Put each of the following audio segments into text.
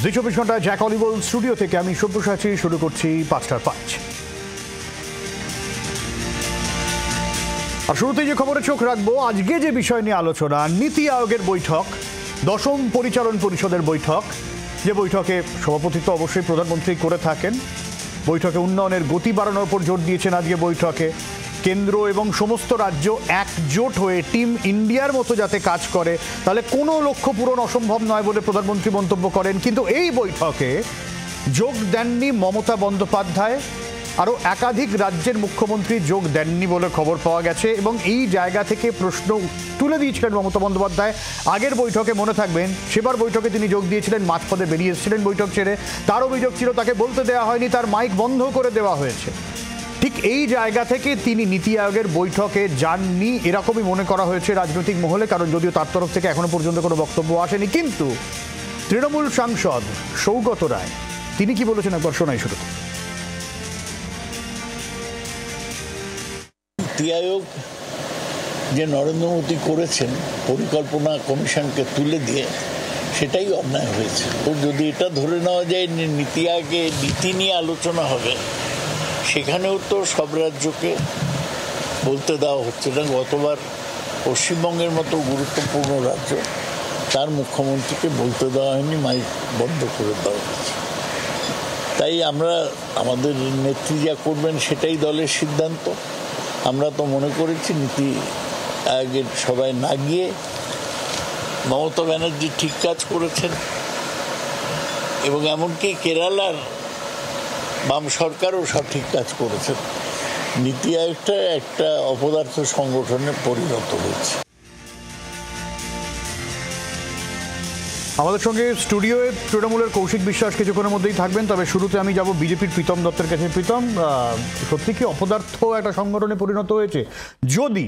২৪ ঘন্টায় Jack অলিবল studio থেকে আমি সব্যসাচী শুরু করছি ৫টার ৫। আর শুরুতেই যে খবরে চোখ রাখবো, আজকে যে বিষয় নিয়ে আলোচনা, নীতি আয়োগের বৈঠক, ১০ম পরিচালন পরিষদের বৈঠক, যে বৈঠকে সভাপতিত্ব অবশ্যই প্রধানমন্ত্রী করে থাকেন। বৈঠকে উন্নয়নের গতি বাড়ানোর উপর জোর দিয়েছেন। আজকে বৈঠকে কেন্দ্র এবং সমস্ত রাজ্য একজোট হয়ে টিম ইন্ডিয়ার মতো যাতে কাজ করে, তাহলে কোনো লক্ষ্য পূরণ অসম্ভব নয় বলে প্রধানমন্ত্রী মন্তব্য করেন। কিন্তু এই বৈঠকে যোগ দেননি মমতা বন্দ্যোপাধ্যায়, আরও একাধিক রাজ্যের মুখ্যমন্ত্রী যোগ দেননি বলে খবর পাওয়া গেছে। এবং এই জায়গা থেকে প্রশ্ন তুলে দিয়েছিলেন মমতা বন্দ্যোপাধ্যায়। আগের বৈঠকে মনে থাকবেন, সেবার বৈঠকে তিনি যোগ দিয়েছিলেন, মাঝপথে বেরিয়ে এসেছিলেন বৈঠক ছেড়ে। তার অভিযোগ ছিল তাকে বলতে দেওয়া হয়নি, তার মাইক বন্ধ করে দেওয়া হয়েছে। ঠিক এই জায়গা থেকে তিনি নীতি আয়োগের বৈঠকে যাননি এরকমই মনে করা হয়েছে রাজনৈতিক মহলে, কারণ যদিও তার তরফ থেকে এখনো পর্যন্ত কোনো বক্তব্য আসেনি। কিন্তু তৃণমূল সাংসদ সৌগত রায় তিনি কি বলেছেন একবার শোনাই শুরুতে। নীতি আয়োগ যে নরেন্দ্র মোদী করেছেন পরিকল্পনা কমিশনকে তুলে দিয়ে, সেটাই অন্যায় হয়েছে। তো যদি এটা ধরে নেওয়া যায় নীতি আয়োগে নীতি নিয়ে আলোচনা হবে, সেখানেও তো সব রাজ্যকে বলতে দেওয়া হচ্ছে না। গতবার পশ্চিমবঙ্গের মতো গুরুত্বপূর্ণ রাজ্য, তার মুখ্যমন্ত্রীকে বলতে দেওয়া হয়নি, মাইক বন্ধ করে দেওয়া হয়েছে। তাই আমরা আমাদের নেত্রী যা করবেন সেটাই দলের সিদ্ধান্ত। আমরা তো মনে করেছি নীতি আয়োগের সবাই না গিয়ে মমতা ব্যানার্জি ঠিক কাজ করেছেন, এবং এমনকি কেরালার বাম সরকারও সঠিক কাজ করেছেন। নীতি আয়োগটা একটা অপদার্থ সংগঠনে পরিণত হয়েছে। আমাদের সঙ্গে স্টুডিওয়ে তৃণমূলের কৌশিক বিশ্বাস কিছুক্ষণের মধ্যেই থাকবেন। তবে শুরুতে আমি যাব বিজেপির প্রীতম দত্তের কাছে। প্রীতম, সত্যি কি অপদার্থ একটা সংগঠনে পরিণত হয়েছে? যদি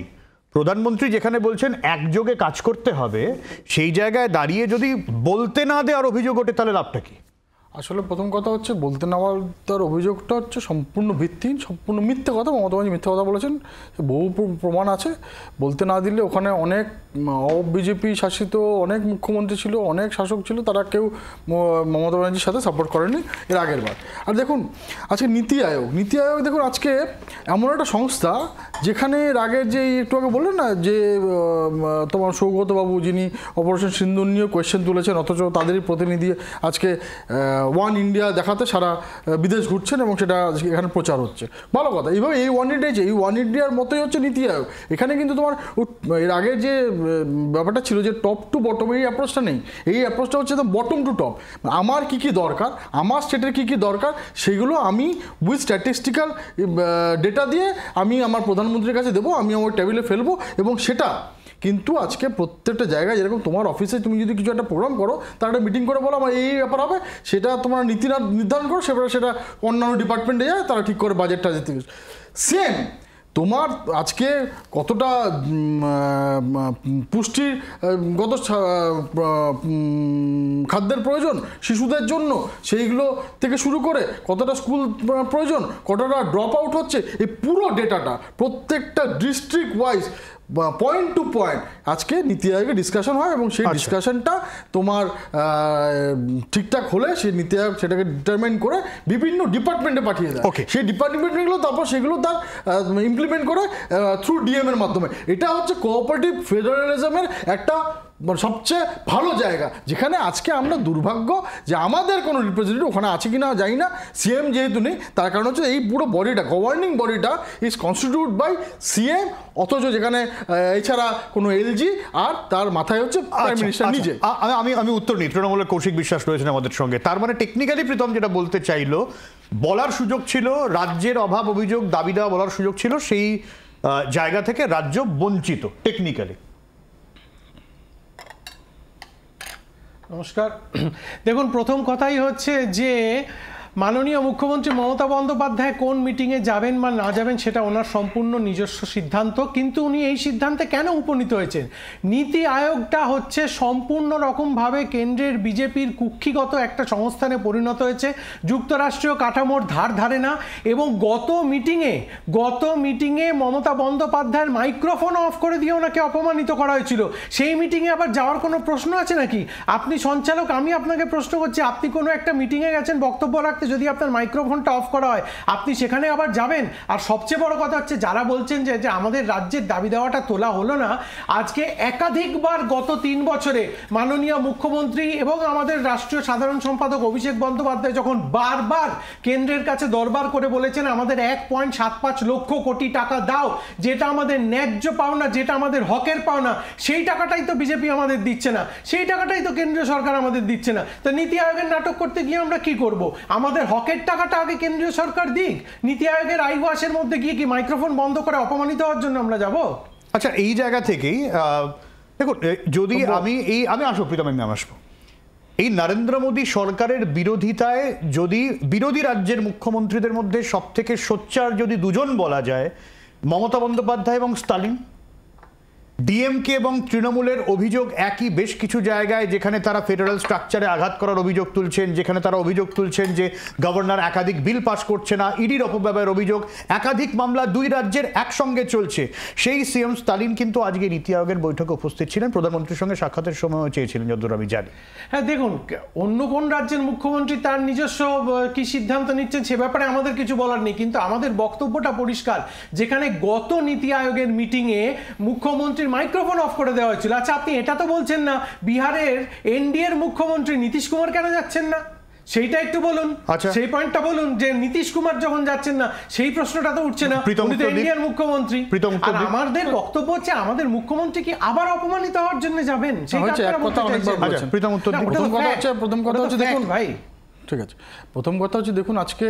প্রধানমন্ত্রী যেখানে বলছেন একযোগে কাজ করতে হবে, সেই জায়গায় দাঁড়িয়ে যদি বলতে না দেওয়ার অভিযোগ ওঠে, তাহলে লাভটা কি? আসলে প্রথম কথা হচ্ছে, বলতে নেওয়ার তার অভিযোগটা হচ্ছে সম্পূর্ণ ভিত্তিহীন, সম্পূর্ণ মিথ্যে কথা। মমতা ব্যানার্জি মিথ্যে কথা বলেছেন, বহু প্রমাণ আছে। বলতে না দিলে ওখানে অনেক বিজেপি শাসিত অনেক মুখ্যমন্ত্রী ছিল, অনেক শাসক ছিল, তারা কেউ মমতা ব্যানার্জির সাথে সাপোর্ট করেনি এর আগের বার। আর দেখুন আজকে নীতি আয়োগ দেখুন আজকে এমন একটা সংস্থা যেখানে এর আগের যে একটু আগে বললেন না যে তোমার সৌগতবাবু যিনি অপারেশন সিন্দুর নিয়ে কোয়েশ্চেন তুলেছেন, অথচ তাদেরই প্রতিনিধি আজকে ওয়ান ইন্ডিয়া দেখাতে সারা বিদেশ ঘুরছেন এবং সেটা এখানে প্রচার হচ্ছে। ভালো কথা। এইভাবে এই ওয়ান ইন্ডিয়া, এই ওয়ান ইন্ডিয়ার মতোই হচ্ছে নীতি আয়োগ। এখানে কিন্তু তোমার এর আগে যে ব্যাপারটা ছিল যে টপ টু বটম, এই অ্যাপ্রোচটা নেই। এই অ্যাপ্রোচটা হচ্ছে বটম টু টপ। আমার কী কী দরকার, আমার স্টেটের কী কী দরকার, সেগুলো আমি উইথ স্ট্যাটিস্টিক্যাল ডেটা দিয়ে আমি আমার প্রধানমন্ত্রীর কাছে দেবো, আমি আমার টেবিলে ফেলবো। এবং সেটা কিন্তু আজকে প্রত্যেকটা জায়গায়, যেরকম তোমার অফিসে তুমি যদি কিছু একটা প্রোগ্রাম করো, তার একটা মিটিং করে বলো আমার এই ব্যাপার হবে, সেটা তোমার নীতি নির্ধারণ করো, সেটা অন্যান্য ডিপার্টমেন্টে যায়, তারা ঠিক করে বাজেটটা যেতে। সেম তোমার আজকে কতটা পুষ্টিগত খাদ্যের প্রয়োজন শিশুদের জন্য, সেইগুলো থেকে শুরু করে কতটা স্কুল প্রয়োজন, কতটা ড্রপ আউট হচ্ছে, এই পুরো ডেটাটা প্রত্যেকটা district wise point to point আজকে নীতি আয়োগে ডিসকাশন হয়। এবং সেই ডিসকাশনটা তোমার ঠিকঠাক হলে সেই নীতি আয়োগ সেটাকে ডিটারমাইন করে বিভিন্ন ডিপার্টমেন্টে পাঠিয়ে দেয়। সেই ডিপার্টমেন্টগুলো তারপর সেগুলো তার ইমপ্লিমেন্ট করে থ্রু ডিএম এর মাধ্যমে। এটা হচ্ছে কোঅপারেটিভ ফেডারেলিজমের একটা সবচেয়ে ভালো জায়গা, যেখানে আজকে আমরা দুর্ভাগ্য যে আমাদের কোনো রিপ্রেজেন্টেটিভ ওখানে আছে কি না জানি না। সিএম যেহেতু নেই, তার কারণ হচ্ছে এই পুরো বডিটা, গভর্নিং বডিটা ইজ কনস্টিটিউট বাই সিএম, অথচ যেখানে এছাড়া কোনো এলজি, আর তার মাথায় হচ্ছে প্রাইম মিনিস্টার নিজে। আমি উত্তর নিই। তৃণমূলের কৌশিক বিশ্বাস রয়েছেন আমাদের সঙ্গে। তার মানে টেকনিক্যালি প্রীতম যেটা বলতে চাইলো, বলার সুযোগ ছিল, রাজ্যের অভাব অভিযোগ দাবি দেওয়া বলার সুযোগ ছিল, সেই জায়গা থেকে রাজ্য বঞ্চিত টেকনিক্যালি। নমস্কার। দেখুন, প্রথম কথাই হচ্ছে যে মাননীয় মুখ্যমন্ত্রী মমতা বন্দ্যোপাধ্যায় কোন মিটিংয়ে যাবেন বা না যাবেন সেটা ওনার সম্পূর্ণ নিজস্ব সিদ্ধান্ত, কিন্তু উনি এই সিদ্ধান্তে কেন উপনীত হয়েছেন? নীতি আয়োগটা হচ্ছে সম্পূর্ণ রকমভাবে কেন্দ্রের বিজেপির কুক্ষিগত একটা সংস্থানে পরিণত হয়েছে, যুক্তরাষ্ট্রীয় কাঠামোর ধার ধারে না। এবং গত মিটিংয়ে মমতা বন্দ্যোপাধ্যায়ের মাইক্রোফোন অফ করে দিয়ে ওনাকে অপমানিত করা হয়েছিল। সেই মিটিংয়ে আবার যাওয়ার কোনো প্রশ্ন আছে নাকি? আপনি সঞ্চালক, আমি আপনাকে প্রশ্ন করছি, আপনি কোনো একটা মিটিংয়ে গেছেন বক্তব্য রাখতে, যদি আপনার মাইক্রোফোনটা অফ করা হয় আপনি সেখানে আবার যাবেন? আর সবচেয়ে বড় কথা হচ্ছে, যারা বলছেন যে আমাদের রাজ্যের দাবি দেওয়াটা তোলা হলো না, আজকে একাধিকবার গত 3 বছরে মাননীয় মুখ্যমন্ত্রী এবং আমাদের রাষ্ট্রীয় সাধারণ সম্পাদক অভিষেক বন্দ্যোপাধ্যায় যখন বারবার কেন্দ্রের কাছে দরবার করে বলেছেন আমাদের 1.75 লক্ষ কোটি টাকা দাও, যেটা আমাদের ন্যায্য পাওনা, যেটা আমাদের হকের পাওনা, সেই টাকাটাই তো বিজেপি আমাদের দিচ্ছে না, সেই টাকাটাই তো কেন্দ্রীয় সরকার আমাদের দিচ্ছে না। তো নীতি আয়োগের নাটক করতে গিয়ে আমরা কি করব? আমাদের হকের টাকাটা আগে কেন্দ্রীয় সরকার দিক, নীতি আয়োগের আইওয়াসের মধ্যে গিয়ে কি মাইক্রোফোন বন্ধ করে অপমানিত হওয়ার জন্য আমরা যাব? আচ্ছা, এই জায়গা থেকেই দেখুন, যদি আমি আসবো প্রীতম, আমি আসবো এই নরেন্দ্র মোদী সরকারের বিরোধিতায়, যদি বিরোধী রাজ্যের মুখ্যমন্ত্রীদের মধ্যে সব থেকে সোচ্চার যদি দুজন বলা যায়, মমতা বন্দ্যোপাধ্যায় এবং স্টালিন। ডিএমকে এবং তৃণমূলের অভিযোগ একই বেশ কিছু জায়গায়, যেখানে তারা ফেডারেল স্ট্রাকচারে আঘাত করার অভিযোগ তুলছেন, যেখানে তারা অভিযোগ তুলছেন যে গভর্নর একাধিক বিল পাস করছে না, ইডির অপব্যবহারের অভিযোগ, একাধিক মামলা 2 রাজ্যের একসঙ্গে চলছে। সেই সিএম স্টালিন কিন্তু আজকে নীতি আয়োগের বৈঠকে উপস্থিত ছিলেন, প্রধানমন্ত্রীর সঙ্গে সাক্ষাতের সময়ও চেয়েছিলেন, যতদূর আমি জানি। হ্যাঁ, দেখুন, অন্য কোন রাজ্যের মুখ্যমন্ত্রী তার নিজস্ব কি সিদ্ধান্ত নিচ্ছেন সে ব্যাপারে আমাদের কিছু বলার নেই, কিন্তু আমাদের বক্তব্যটা পরিষ্কার। যেখানে গত নীতি আয়োগের মিটিংয়ে মুখ্যমন্ত্রীর মাইক্রোফোন অফ করে দেওয়া হয়েছিল, আচ্ছা আপনি এটা তো বলছেন না বিহারের এনডিএর মুখ্যমন্ত্রী নীতিশ কুমার কেন যাচ্ছেন না? সেইটা একটু বলুন, সেই পয়েন্টটা বলুন, যে নীতিশ কুমার যখন যাচ্ছেন না সেই প্রশ্নটা তো উঠছে না, উনি তো ইন্ডিয়ার মুখ্যমন্ত্রী। আর আমাদের বক্তব্য হচ্ছে আমাদের মুখ্যমন্ত্রী কি আবার অপমানিত হওয়ার জন্য যাবেন? প্রথম কথা হচ্ছে দেখুন ভাই, ঠিক আছে, প্রথম কথা হচ্ছে দেখুন, আজকে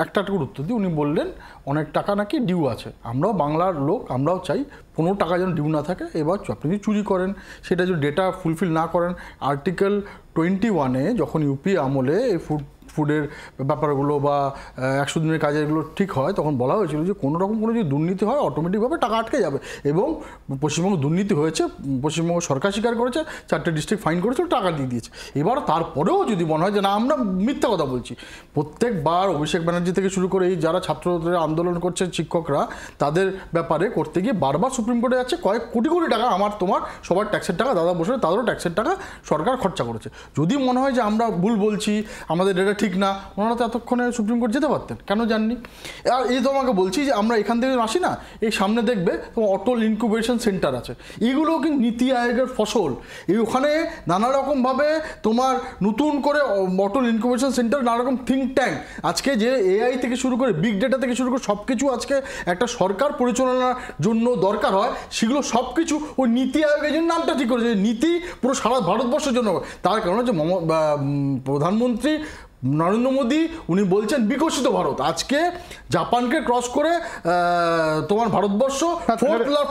একটা উত্তর দিই, উনি বললেন অনেক টাকা নাকি ডিউ আছে। আমরাও বাংলার লোক, আমরাও চাই 15 টাকা যেন ডিউ না থাকে। এবার আপনি যদি চুরি করেন, সেটা যদি ডেটা ফুলফিল না করেন, আর্টিকেল 21-এ যখন ইউপি আমলে এই ফুডের ব্যাপারগুলো বা 100 দিনের কাজেরগুলো ঠিক হয়, তখন বলা হয়েছিল যে কোনো রকম কোনো যদি দুর্নীতি হয় অটোমেটিকভাবে টাকা আটকে যাবে। এবং পশ্চিমবঙ্গ দুর্নীতি হয়েছে, পশ্চিমবঙ্গ সরকার স্বীকার করেছে, 4টে ডিস্ট্রিক্ট ফাইন করেছিল, টাকা দিয়ে দিয়েছে। এবার তারপরেও যদি মনে হয় যে না আমরা মিথ্যা কথা বলছি, প্রত্যেকবার অভিষেক ব্যানার্জি থেকে শুরু করে এই যারা ছাত্রদের আন্দোলন করছে শিক্ষকরা, তাদের ব্যাপারে করতে গিয়ে বারবার সুপ্রিম কোর্টে যাচ্ছে, কয়েক কোটি কোটি টাকা আমার তোমার সবার ট্যাক্সের টাকা, দাদা বসে তাদেরও ট্যাক্সের টাকা সরকার খরচা করেছে। যদি মনে হয় যে আমরা ভুল বলছি, আমাদের এটা ঠিক না, ওনারা তো এতক্ষণে সুপ্রিম কোর্ট যেতে পারতেন, কেন যাননি? আর এই তো আমাকে বলছি যে আমরা এখান থেকে আসি না, এই সামনে দেখবে তোমার অটল ইনকিউবেশন সেন্টার আছে, এগুলো কিন্তু নীতি আয়োগের ফসল। এই ওখানে নানা রকমভাবে তোমার নতুন করে অটল ইনকিউবেশন সেন্টার, নানা রকম থিঙ্ক ট্যাঙ্ক, আজকে যে এআই থেকে শুরু করে বিগ ডেটা থেকে শুরু করে সব কিছু আজকে একটা সরকার পরিচালনার জন্য দরকার হয়, সেগুলো সব কিছু ওই নীতি আয়োগের জন্য নামটা ঠিক করেছে। নীতি পুরো সারা ভারতবর্ষের জন্য, তার কারণ হচ্ছে প্রধানমন্ত্রী নরেন্দ্র মোদী উনি বলছেন বিকশিত ভারত। আজকে জাপানকে ক্রস করে তোমার ভারতবর্ষ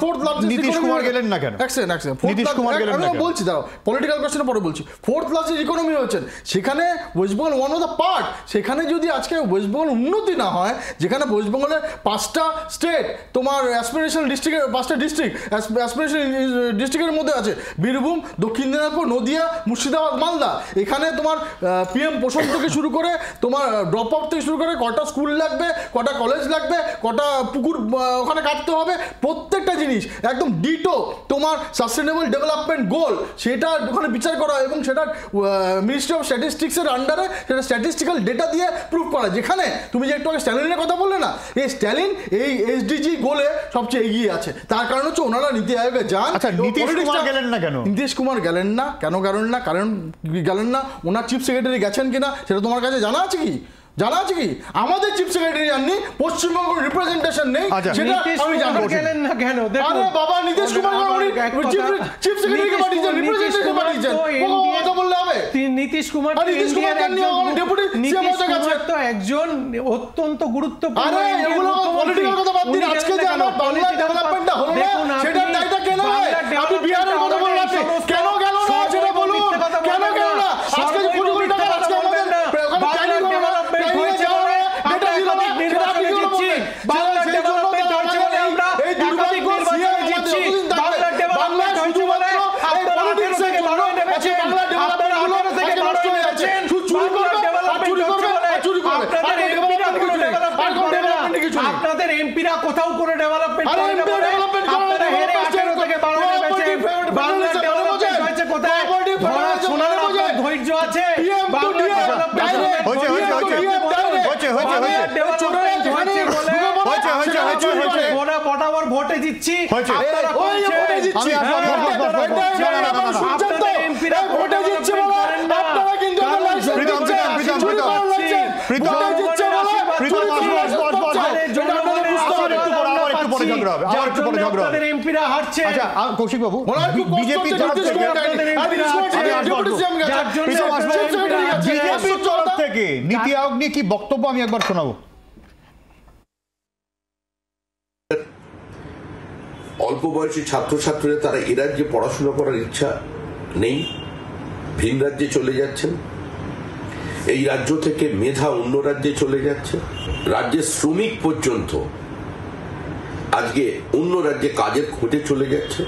ফোর্থ লার্জেস্ট। নীতিশ কুমার গেলেন না কেন? নীতিশ কুমার গেলেন না কেন? বলছি, দাঁড়াও, পলিটিক্যাল কোশ্চেনে পরে বলছি। ফোর্থ লার্জেস্ট ইকোনমি হচ্ছেন, সেখানে West Bengal one of the part. সেখানে যদি আজকে ওয়েস্ট বেঙ্গল উন্নতি না হয়, যেখানে ওয়েস্ট বেঙ্গলের 5টা স্টেট তোমার অ্যাসপিরেশনাল ডিস্ট্রিক্টের 5টা ডিস্ট্রিক্ট অ্যাসপিরেশনাল ডিস্ট্রিক্টের মধ্যে আছে, বীরভূম, দক্ষিণ দিনাজপুর, নদিয়া, মুর্শিদাবাদ, মালদা। এখানে তোমার পিএম পোষণ থেকে শুরু করে তোমার ড্রপ আউট থেকে শুরু করে কটা স্কুল লাগবে, কটা কলেজ লাগবে, কটা পুকুর ওখানে কাটতে হবে, প্রত্যেকটা জিনিস একদম ডিটো তোমার সাস্টেনেবল ডেভেলপমেন্ট গোল, সেটা ওখানে বিচার করা এবং সেটা মিনিস্ট্রি অফ স্ট্যাটিস্টিক্সের আন্ডারে সেটা স্ট্যাটিস্টিক্যাল ডেটা দিয়ে প্রুভ করা। যেখানে তুমি যে একটু আগে স্ট্যালিনের কথা বললে না, এই স্ট্যালিন এই এসডিজি গোলে সবচেয়ে এগিয়ে আছে। তার কারণ হচ্ছে ওনারা নীতি আয়োগে যান। নীতিশ কুমার গেলেন না কেন? নীতিশ কুমার গেলেন না কেন? কারণ গেলেন না, ওনার চিফ সেক্রেটারি গেছেন কিনা সেটা তোমার কাছে জানা আছে কি? আমাদের চিফ সেক্রেটারি জাননি, পশ্চিমবঙ্গ রিপ্রেজেন্টেশন নেই, সেটা আমি জানবো। গেলেন না কেন? আরে বাবা, নীতিশ কুমার চিফ সেক্রেটারিকে পাঠিয়েছেন, রিপ্রেজেন্টেশন পাঠিয়েছেন, কথা বললে হবে? নীতিশ কুমার ডেপুটি সিএম হতে গেছে, তো একজন অত্যন্ত গুরুত্বপূর্ণ। আরে এগুলো পলিটিক্যাল কথা বাদ দিন, আজকে যে আমার বাংলা ডেভেলপমেন্টটা হলো না, সেটার দায়টা কেন হয়? আপনি বিহারের কথা বললেন, কেন গেল না সেটা বলুন, কেন গেল না? আজকে কোটি কোটি টাকা আজকে আমাদের শুনি। আপনাদের এমপিরা কোথাও করে ডেভেলপমেন্ট আরে করে না MP বলে development করে আপনারা না, হেরে development 18 থেকে 12 property নেমেছেন। federalism বাংলার মানে ডেভেলপমেন্ট বোঝেন? হয়েছে কোথায়? Property ভরা federalism শোনার মানে আপনার বোঝেন? ধৈর্য আছে? PM to বাংলার DM, development direct, হয়েছে, হয়েছে, PM to হয়েছে, DM বলে। হয়েছে, হয়েছে, বাংলার হয়েছে। development হয়েছে বলে হয়েছে, হয়েছে, হয়েছে, হয়েছে। ওরা বরাবর ভোটে জিতছি। হয়েছে। আপনারা ওই যে বলছেন- ভোটে জিতছি। হ্যাঁ, আমি আসবো, আপনারা আসবো, আসবো, বলছেন, না, না, না, না, না। আপনাদের এমপিরা ভোটে জিতছে বলে আপনারা কিন্তু কারণ লাইসেন্স প্রীতম, দিচ্ছেন, প্রীতম, চুরি প্রীতম, করার লাইসেন্স। প্রীতম, ভোটে জিতছে বলে প্রীতম, চুরি করার লাইসেন্স করছে। আরে এটা আপনাদের বুঝতে হবে। একটু পরে, আবার একটু পরে ঝগড়া হবে, আবার একটু পরে ঝগড়া হবে। আপনাদের এমপিরা হারছে। আচ্ছা কৌশিক বাবু, বিজেপি যার জন্য আপনাদের এমপিরা হারছে। যার জন্য আপনাদের এমপিরা হারছে। বিজেপির তরফ থেকে নীতি আয়োগ নিয়ে কি বক্তব্য আমি একবার শোনাবো। অল্প বয়সী ছাত্রছাত্রীরা তারা এ রাজ্যে পড়াশোনা করার ইচ্ছা নেই, ভিন রাজ্যে চলে যাচ্ছেন। এই রাজ্য থেকে মেধা অন্য রাজ্যে চলে যাচ্ছে। রাজ্যের শ্রমিক পর্যন্ত আজকে অন্য রাজ্যে কাজের খোঁজে চলে যাচ্ছে।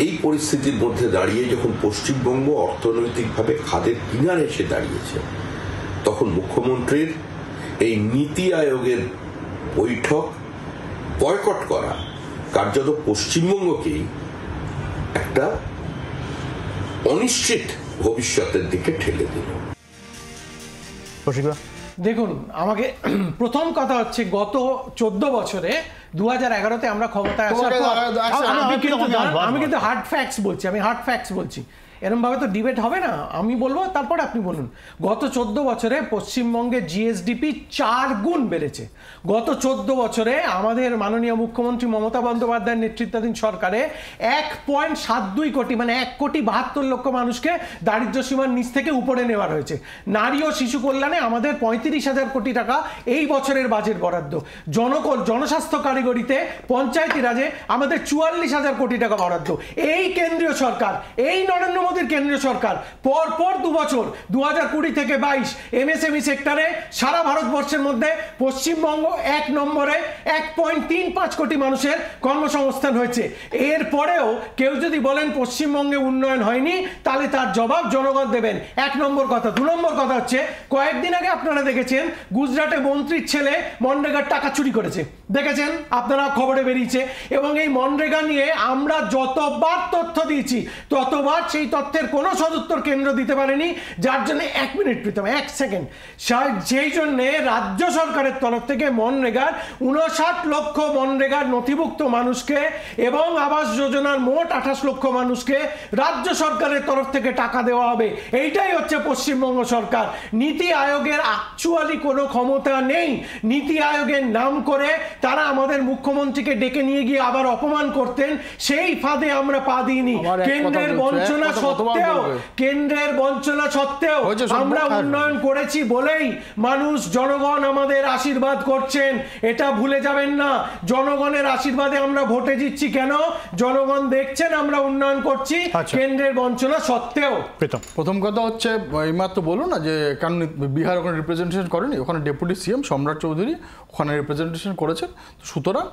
এই পরিস্থিতির মধ্যে দাঁড়িয়ে যখন পশ্চিমবঙ্গ অর্থনৈতিকভাবে খাদের কিনারে এসে দাঁড়িয়েছে, তখন মুখ্যমন্ত্রীর এই নীতি আয়োগের বৈঠক বয়কট করা কার্যত পশ্চিমবঙ্গকেই একটা অনিশ্চিত ভবিষ্যতের দিকে ঠেলে দিল। কৌশিক দেখুন, আমাকে প্রথম কথা হচ্ছে গত 14 বছরে 2011-তে আমরা ক্ষমতায় আসার পর আমি কিন্তু হার্ড ফ্যাক্টস বলছি, এরকম ভাবে তো ডিবেট হবে না। আমি বলবো, তারপর আপনি বলুন। গত 14 বছরে পশ্চিমবঙ্গে জিএসডিপি 4 গুণ বেড়েছে। গত 14 বছরে আমাদের মাননীয় মুখ্যমন্ত্রী মমতা বন্দ্যোপাধ্যায়ের নেতৃত্বাধীন সরকারে 1.72 কোটি, মানে 1,72,00,000 মানুষকে দারিদ্র্য সীমার নিচ থেকে উপরে নেওয়া হয়েছে। নারী ও শিশু কল্যাণে আমাদের 35,000 কোটি টাকা এই বছরের বাজেট বরাদ্দ। জনস্বাস্থ্য কারিগরিতে, পঞ্চায়েতি রাজে আমাদের 44,000 কোটি টাকা বরাদ্দ। এই কেন্দ্রীয় সরকার, এই নরেন্দ্র মোদীর কেন্দ্রীয় সরকার পর 2 বছর 2020 থেকে 22 এমএসএমই সেক্টরে সারা ভারতবর্ষের মধ্যে পশ্চিমবঙ্গ 1 নম্বরে 1.35 কোটি মানুষের কর্মসংস্থান হয়েছে। এরপরেও কেউ যদি বলেন পশ্চিমবঙ্গে উন্নয়ন হয়নি, তাহলে তার জবাব জনগণ দেবেন। 1 নম্বর কথা। 2 নম্বর কথা হচ্ছে, কয়েকদিন আগে আপনারা দেখেছেন গুজরাটে মন্ত্রীর ছেলে মনরেগার টাকা চুরি করেছে, দেখেছেন আপনারা, খবরে বেরিয়েছে। এবং এই মনরেগা নিয়ে আমরা যতবার তথ্য দিয়েছি, ততবার সেই তথ্যের কোনো সদুত্তর কেন্দ্র দিতে পারেনি। যার জন্য 1 মিনিট প্রীতম, 1 সেকেন্ড, সেই জন্য রাজ্য সরকারের তরফ থেকে মনরেগার 59 লক্ষ মনরেগার নথিভুক্ত মানুষকে এবং আবাস যোজনার মোট 28 লক্ষ মানুষকে রাজ্য সরকারের তরফ থেকে টাকা দেওয়া হবে। এইটাই হচ্ছে পশ্চিমবঙ্গ সরকার। নীতি আয়োগের অ্যাকচুয়ালি কোনো ক্ষমতা নেই। নীতি আয়োগের নাম করে তারা আমাদের মুখ্যমন্ত্রীকে ডেকে নিয়ে গিয়ে আবার অপমান করতেন, সেই ফাঁদে আমরা পা দিইনি। কেন্দ্রের বঞ্চনা সত্ত্বেও আমরা উন্নয়ন করেছি বলেই মানুষ, জনগণ আমাদের আশীর্বাদ করছেন, এটা ভুলে যাবেন না। জনগণের আশীর্বাদে আমরা ভোটে জিতছি। কেন? জনগণ দেখছেন আমরা উন্নয়ন করছি কেন্দ্রের বঞ্চনা সত্ত্বেও। প্রথম কথা হচ্ছে, এইমাত্র বলো না যে কারণ বিহার ওখানে রিপ্রেজেন্টেশন করেনি, ওখানে ডেপুটি সিএম সম্রাট চৌধুরী ওখানে রিপ্রেজেন্টেশন করেছেন। সুতরাং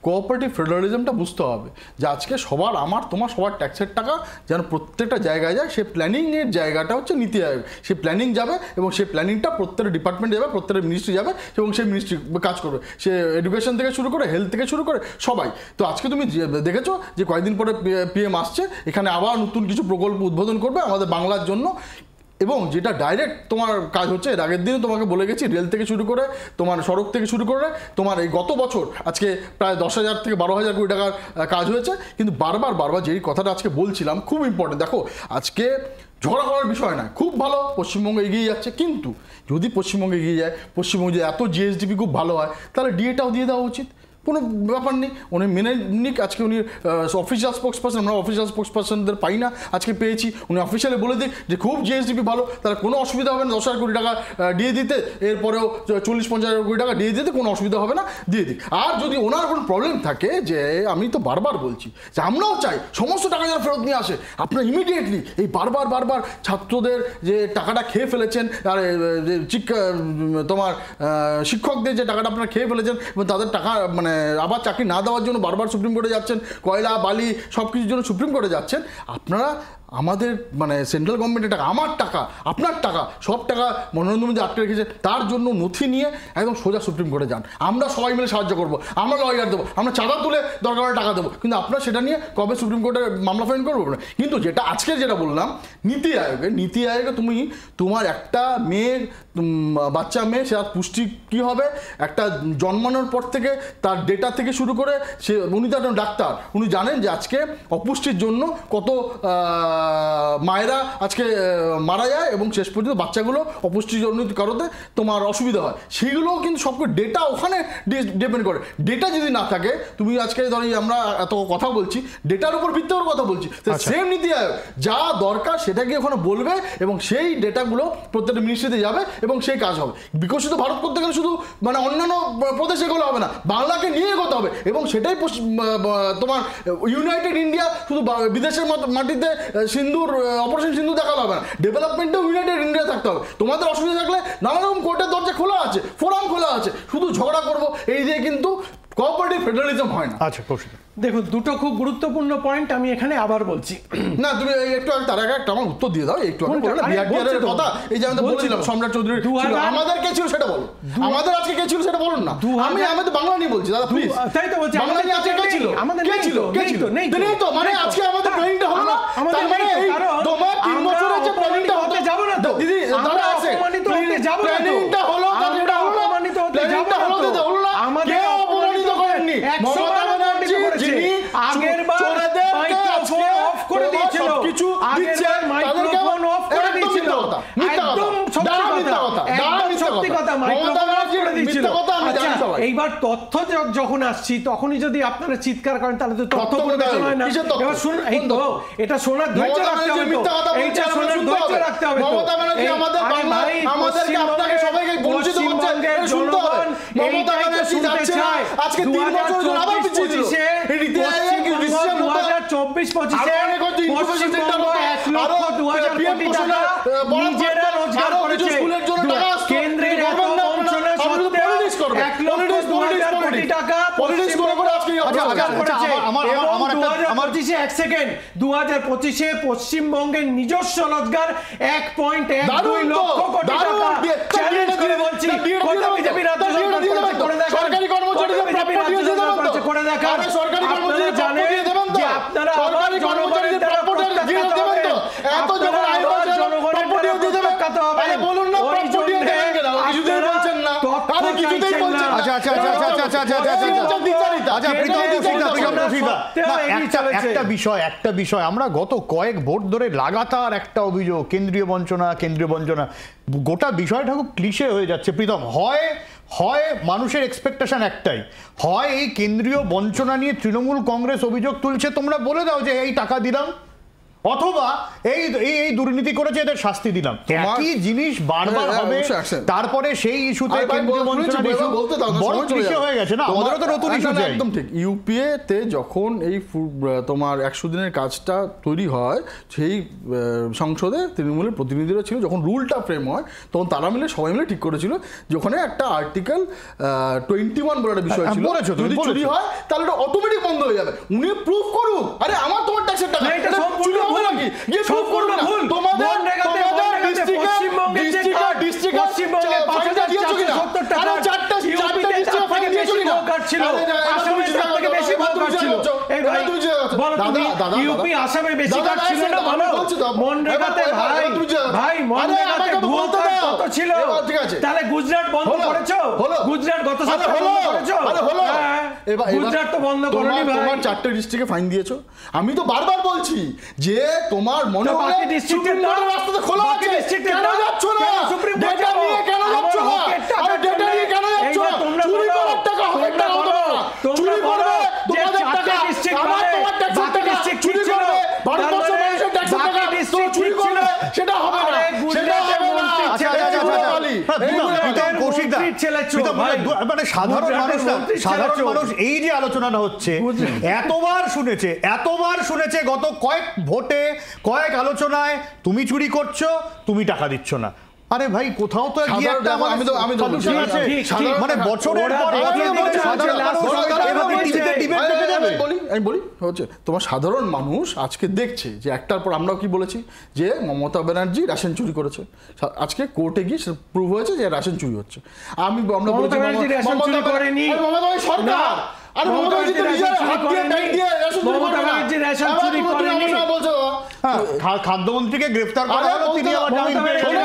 কোঅপারেটিভ ফেডারালিজমটা বুঝতে হবে যে আজকে সবার, আমার তোমার সবার ট্যাক্সের টাকা যেন প্রত্যেকটা জায়গায় যায়, সেই প্ল্যানিংয়ের জায়গাটা হচ্ছে নীতি আয়োগ। সেই প্ল্যানিং যাবে এবং সেই প্ল্যানিংটা প্রত্যেকটা ডিপার্টমেন্ট যাবে, প্রত্যেকটা মিনিস্ট্রি যাবে এবং সেই মিনিস্ট্রি কাজ করবে। সে এডুকেশন থেকে শুরু করে, হেলথ থেকে শুরু করে সবাই। তো আজকে তুমি দেখেছো যে কয়েকদিন পরে পিএম আসছে, এখানে আবার নতুন কিছু প্রকল্প উদ্বোধন করবে আমাদের বাংলার জন্য। এবং যেটা ডাইরেক্ট তোমার কাজ হচ্ছে, এর আগের দিনও তোমাকে বলে গেছি, রেল থেকে শুরু করে তোমার সড়ক থেকে শুরু করে তোমার এই গত বছর আজকে প্রায় 10,000 থেকে 12,000 কোটি টাকার কাজ হয়েছে। কিন্তু বারবার যেই কথাটা আজকে বলছিলাম, খুব ইম্পর্টেন্ট। দেখো, আজকে ঝগড়া করার বিষয় না, খুব ভালো পশ্চিমবঙ্গ এগিয়ে যাচ্ছে। কিন্তু যদি পশ্চিমবঙ্গ এগিয়ে যায়, পশ্চিমবঙ্গে যদি এত জিএসডিপি খুব ভালো হয়, তাহলে ডিএটাও দিয়ে দেওয়া উচিত, কোনো ব্যাপার নেই। উনি মেনে নিক। আজকে উনি অফিসিয়াল স্পোক্স পার্সন, আমরা অফিসিয়াল স্পোক্স পার্সনদের পাই না, আজকে পেয়েছি। উনি অফিসিয়ালি বলে দিক যে খুব জিএসডিপি ভালো, তাহলে কোনো অসুবিধা হবে না 10,000 কোটি টাকা দিয়ে দিতে, এরপরেও 40-50,000 কোটি টাকা দিয়ে দিতে কোনো অসুবিধা হবে না, দিয়ে দিক। আর যদি ওনার কোনো প্রবলেম থাকে, যে আমি তো বারবার বলছি যে আমরাও চাই সমস্ত টাকা যেন ফেরত নিয়ে আসে, আপনার ইমিডিয়েটলি এই বারবার ছাত্রদের যে টাকাটা খেয়ে ফেলেছেন, আর তোমার শিক্ষকদের যে টাকাটা আপনারা খেয়ে ফেলেছেন এবং তাদের টাকা মানে আবার চাকরি না দেওয়ার জন্য বারবার সুপ্রিম কোর্টে যাচ্ছেন, কয়লা বালি সব কিছুর জন্য সুপ্রিম কোর্টে যাচ্ছেন, আপনারা আমাদের মানে সেন্ট্রাল গভর্নমেন্টের টাকা, আমার টাকা, আপনার টাকা, সব টাকা নরেন্দ্র মোদী আটকে রেখেছে, তার জন্য নথি নিয়ে একদম সোজা সুপ্রিম কোর্টে যান। আমরা সবাই মিলে সাহায্য করবো, আমরা লয়ার দেবো, আমরা চাঁদা তুলে দরকার হলে টাকা দেবো, কিন্তু আপনারা সেটা নিয়ে কবে সুপ্রিম কোর্টে মামলা ফাইল করবো না। কিন্তু যেটা আজকে যেটা বললাম নীতি আয়োগে তুমি তোমার একটা মেয়ের বাচ্চা মেয়ে, সে পুষ্টি কী হবে, একটা জন্মানোর পর থেকে তার ডেটা থেকে শুরু করে সে, উনি তো একজন ডাক্তার, উনি জানেন যে আজকে অপুষ্টির জন্য কত মায়েরা আজকে মারা যায় এবং শেষ পর্যন্ত বাচ্চাগুলো অপুষ্টিজনিত কারণে তোমার অসুবিধা হয়, সেইগুলোও কিন্তু সব ডেটা ওখানে ডিপেন্ড করে। ডেটা যদি না থাকে, তুমি আজকে ধরি আমরা এত কথা বলছি, ডেটার উপর ভিত্তি করে কথা বলছি, সেম নীতি আয়োগ যা দরকার সেটাকে ওখানে বলবে এবং সেই ডেটাগুলো প্রত্যেকটা মিনিস্ট্রিতে যাবে এবং সেই কাজ হবে। বিকশিত ভারত করতে গেলে শুধু মানে অন্যান্য প্রদেশে এগুলো হবে না, বাংলাকে নিয়ে এগোতে হবে এবং সেটাই তোমার ইউনাইটেড ইন্ডিয়া শুধু বিদেশের মাটিতে সিন্ধুর অপারেশন সিন্ধু দেখালে হবে না, ডেভেলপমেন্টেও ইউনাইটেড ইন্ডিয়া থাকতে হবে। তোমাদের অসুবিধা থাকলে নানা রকম কোর্টের দরজা খোলা আছে, ফোরাম খোলা আছে, শুধু ঝগড়া করবো এই দিয়ে কিন্তু কোঅপারেটিভ ফেডারেলিজম হয় না। আচ্ছা কৌশিক, দেখুন দুটো খুব গুরুত্বপূর্ণ পয়েন্ট আমি এখানে আবার বলছি। না তুমি একটু তার আগে একটা আমার উত্তর দিয়ে দাও, একটু বিহারের কথা, এই যে আমাদের বলছিলাম সম্রাট চৌধুরী আমাদের কে ছিল সেটা বলো, আমাদের আজকে কে ছিল সেটা বলুন না। আমি আমাদের বাংলা নিয়ে বলছি দাদা, প্লিজ। তাই তো বলছি, বাংলা নিয়ে আজকে কে ছিল, আমাদের কে ছিল, কে ছিল, নেই তো, মানে আজকে আমাদের প্ল্যানিংটা হলো না, তার মানে এই তোমার 3 বছরের যে প্ল্যানিংটা হতে যাব না তো দিদি, দাঁড়া আছে প্ল্যানিংটা হলো, প্ল্যানিংটা হলো না, প্ল্যানিংটা হলো না, আমাদের অপমানিত করেননি মমতা ব্যানার্জি, যিনি আগেরবার মাইক্রোফোন অফ করে দিয়েছিল, কিছু দিচ্ছে মাইক্রোফোন অফ করে দিয়েছিল, একদম সত্যি কথা মাইক্রোফোন অফ করে দিয়েছিল। এইবার তথ্য যখন আসছি তখনই যদি আপনারা চিৎকার করেন তাহলে তো তথ্য পরিবেশন হয় না। এবার শুনুন, এই তো এটা শোনার ধৈর্য রাখতে হবে, এইটা শোনার ধৈর্য রাখতে হবে। মমতা ব্যানার্জি আমাদের বাংলা, আমাদেরকে আপনাকে সবাইকে বঞ্চিত করছে, এটা শুনতে হবে। মমতা ব্যানার্জি যাচ্ছে না, আজকে 3 বছর ধরে আবার পিছিয়ে দিল। এই রীতি আয়োগ 2024-25 পশ্চিমবঙ্গ 1,02,000 কোটি টাকা নিজেরা রোজগার করেছে। কেন্দ্রের এত বঞ্চনা সত্ত্বেও 1,02,000 কোটি টাকা পশ্চিমবঙ্গের নিজস্ব রোজগার 1.12 লক্ষ কোটি টাকা। চ্যালেঞ্জ করে বলছি, কোটা বিজেপি রাজ্য করে দেখা, সরকারি কর্মচারীদের করে দেখা। আপনারা জানেন যে আপনারা আবার জনগণের দ্বারা প্রত্যাখ্যাত হবেন, আপনারা আবার জনগণের দ্বারা প্রত্যাখ্যাত হবেন। বলুন না কিছুতেই বলছেন না, আরে কিছুতেই বলছেন না। একটা বিষয় আমরা গত কয়েক ভোট ধরে লাগাতার একটা অভিযোগ, কেন্দ্রীয় বঞ্চনা। গোটা বিষয়টা খুব ক্লিশে হয়ে যাচ্ছে প্রীতম। হয় মানুষের এক্সপেকটেশন একটাই, হয় এই কেন্দ্রীয় বঞ্চনা নিয়ে তৃণমূল কংগ্রেস অভিযোগ তুলছে, তোমরা বলে দাও যে এই টাকা দিলাম, অথবা এই এই দুর্নীতি করেছে এদের শাস্তি দিলাম। একই জিনিস বারবার হবে, তারপরে সেই ইস্যুতে বড় ক্লিশে হয়ে গেছে না, আমাদেরও তো নতুন ইস্যু। একদম ঠিক। ইউপিএ তে যখন এই তোমার 100 দিনের কাজটা তৈরি হয়, সেই সংসদে তৃণমূলের প্রতিনিধিরা ছিল, যখন রুলটা ফ্রেম হয় তখন তারা মিলে সবাই মিলে ঠিক করেছিল যে ওখানে একটা আর্টিকেল 21 বলে একটা বিষয় ছিল, যদি চুরি হয় তাহলে এটা অটোমেটিক বন্ধ হয়ে যাবে। উনি প্রুফ করুন, আরে আমার তোমার ট্যাক্সের টাকা চুরি হবে নাকি, গিয়ে প্রুফ করুন না। তোমাদের পশ্চিমবঙ্গে 5,470 টাকা, ইউপিতে ফাইন দিয়েছিল, আসামে থেকে বেশি ভোট ছিল। এই ভাই বলো তুমি, ইউপি আসামে বেশি কাট ছিল না, বলো মনরেগাতে ভাই মনরেগাতে ভুয়ো কাট কত ছিল? তাহলে গুজরাট বন্ধ করেছো? গুজরাট গত সপ্তাহে বন্ধ করেছো? গুজরাট তো বন্ধ করনি ভাই। তোমার 4টে ডিস্ট্রিক্টে ফাইন দিয়েছো। আমি তো বারবার বলছি যে তোমার মনে হয় বাকি ডিস্ট্রিক্টের রাস্তা খোলা আছে, কেন যাচ্ছ না? সুপ্রিম কোর্টে নিয়ে কেন যাচ্ছ না? আরে ডেটা নিয়ে কেন যাচ্ছ না? চুরি করার টাকা হবে না, চুরি করবে তোমাদের টাকা, আমার তোমার ট্যাক্সের টাকা চুরি করবে, ভারতবর্ষের মানুষের ট্যাক্সের টাকা চুরি করবে, সেটা হবে না, সেটা হবে না। মানে সাধারণ মানুষ এই যে আলোচনাটা হচ্ছে এতবার শুনেছে গত কয়েক ভোটে, কয়েক আলোচনায়, তুমি চুরি করছো, তুমি টাকা দিচ্ছ না। আরে ভাই কোথাও তো মানে বছরের পর আমি বলি হচ্ছে তোমার সাধারণ মানুষ আজকে দেখছে যে একটার পর আমরাও কি বলেছি যে মমতা ব্যানার্জি রেশন চুরি করেছে, আজকে কোর্টে গিয়ে সেটা প্রুভ হয়েছে যে রেশন চুরি হচ্ছে। আমরা বলেছি রেশন চুরি করেনি, সরকার আরে মমতা ব্যানার্জি নিজের হাত দিয়ে টাইট দিয়ে রেশন চুরি করে না, রেশন চুরি করেনি। খাদ্যমন্ত্রীকে গ্রেফতার করা হলো, তিনি আবার জামিন পেয়ে গেলেন।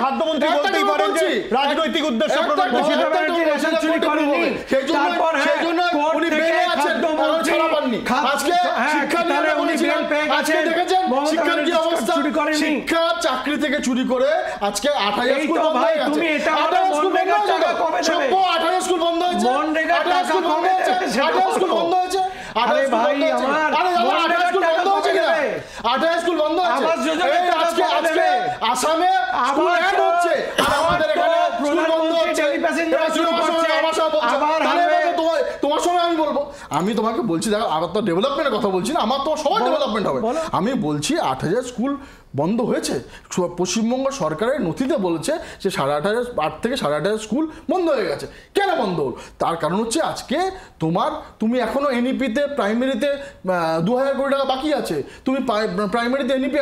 খাদ্যমন্ত্রী বলতেই পারেন যে রাজনৈতিক উদ্দেশ্য প্রণোদিত রেশন চুরি করেনি, তারপর সেই জন্য উনি বেঁচে আছেন, ছাড়া পাননি। আজকে শিক্ষা নিয়ে বলেছিলেন, আজকে দেখেছেন শিক্ষার কি অবস্থা, শিক্ষা চাকরি থেকে চুরি করে আজকে 8000 স্কুল বন্ধ হয়ে গেছে। তুমি এটা 8000 স্কুল বন্ধ হয়েছে, 8000 স্কুল বন্ধ হয়েছে, 8000 স্কুল বন্ধ হয়েছে, 8000 স্কুল বন্ধ হয়েছে। আরে ভাই আমার, আরে 8000 স্কুল বন্ধ হয়েছে কিনা, 8000 স্কুল বন্ধ হয়েছে। আজকে আসামে স্কুল অ্যাড হচ্ছে, আর আমাদের এখানে স্কুল বন্ধ হচ্ছে। তোমার সঙ্গে আমি বলবো, আমি তোমাকে বলছি দেখো, আমার তো ডেভেলপমেন্টের কথা বলছি না, আমার তো সবার ডেভেলপমেন্ট হবে। আমি বলছি 8000 স্কুল বন্ধ হয়েছে, পশ্চিমবঙ্গ সরকারের নথিতে বলেছে যে 8,500 থেকে 8,500 স্কুল বন্ধ হয়ে গেছে। কেন বন্ধ হল? তার কারণ হচ্ছে আজকে তুমি এখনো এনইপিতে প্রাইমারিতে 2,000 কোটি টাকা বাকি আছে, তুমি প্রাইমারিতে এনইপি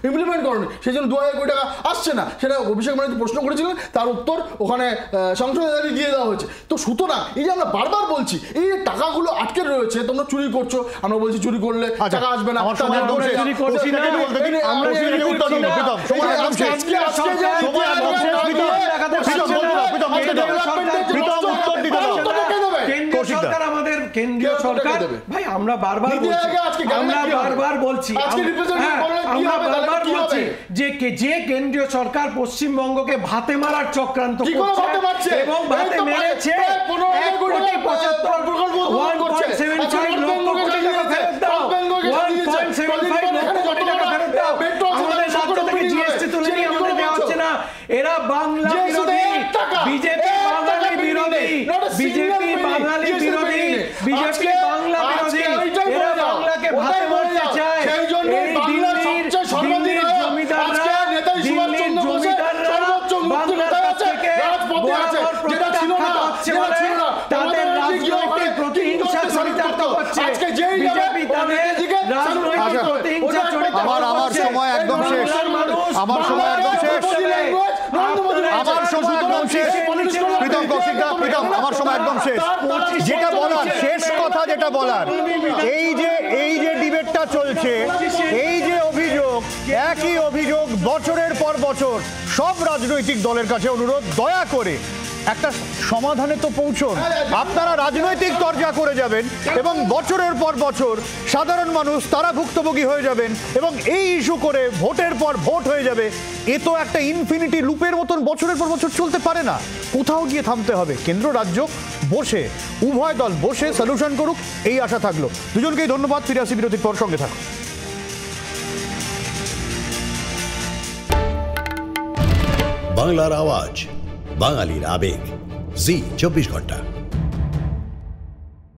ইমপ্লিমেন্ট করোনি, সেই জন্য 2,000 কোটি টাকা আসছে না। সেটা অভিষেক ব্যানার্জি প্রশ্ন করেছিলেন, তার উত্তর ওখানে সংসদে দিয়ে দেওয়া হয়েছে। তো সুতরাং এই যে আমরা বারবার বলছি এই যে টাকাগুলো আটকে রয়েছে, তোমরা চুরি করছো, আমরা বলছি চুরি করলে টাকা আসবে না। আমাদের কেন্দ্রীয় সরকার, ভাই আমরা বারবার বলছি যে কেন্দ্রীয় সরকার পশ্চিমবঙ্গকে ভাতে মারার চক্রান্ত করছে এবং ভাতে মেরেছে 1.75 লক্ষ কোটি টাকা ফেরত দাও, 1.75 লক্ষ কোটি টাকা ফেরত দাও। আমাদের রাজ্য থেকে জিএসটি তুলে নিয়ে আমাদের দেওয়া হচ্ছে না। এরা বাংলা বিরোধী, বিজেপি বাঙালি বিরোধী, বিজেপি বাঙালি বিরোধী, বিজেপি বাংলা বিরোধী। এরা বাংলাকে ভাতে মারতে চায়। এই দিল্লির জমিদাররা বাংলার কাছ থেকে বরাবর প্রত্যাখ্যাত হচ্ছে বলে তাদের রাজনৈতিক প্রতিহিংসা চরিতার্থ করছে। বিজেপি তাদের রাজনৈতিক প্রতিহিংসা চরিতার্থ করছে। আমার সময় একদম শেষ, আমার সময় একদম শেষ, আমার সময় একদম শেষ। প্রীতম কৌশিকদা, প্রীতম আমার সময় একদম শেষ। যেটা বলার, শেষ কথা যেটা বলার, এই যে ডিবেটটা চলছে, এই যে অভিযোগ, একই অভিযোগ বছরের পর বছর, সব রাজনৈতিক দলের কাছে অনুরোধ, দয়া করে একটা সমাধানে তো পৌঁছন। আপনারা রাজনৈতিক তরজা করে যাবেন এবং বছরের পর বছর সাধারণ মানুষ তারা ভুক্তভোগী হয়ে যাবেন এবং এই ইস্যু করে ভোটের পর ভোট হয়ে যাবে। এ তো একটা ইনফিনিটি লুপের মতন বছরের পর বছর চলতে পারে না, কোথাও গিয়ে থামতে হবে। কেন্দ্র রাজ্য বসে, উভয় দল বসে সলিউশন করুক, এই আশা থাকলো। দুজনকেই ধন্যবাদ। ফিরে আসি বিরতির পর, সঙ্গে থাকুন। বাংলার আওয়াজ, বাঙালির আবেগ, জি 24 ঘন্টা।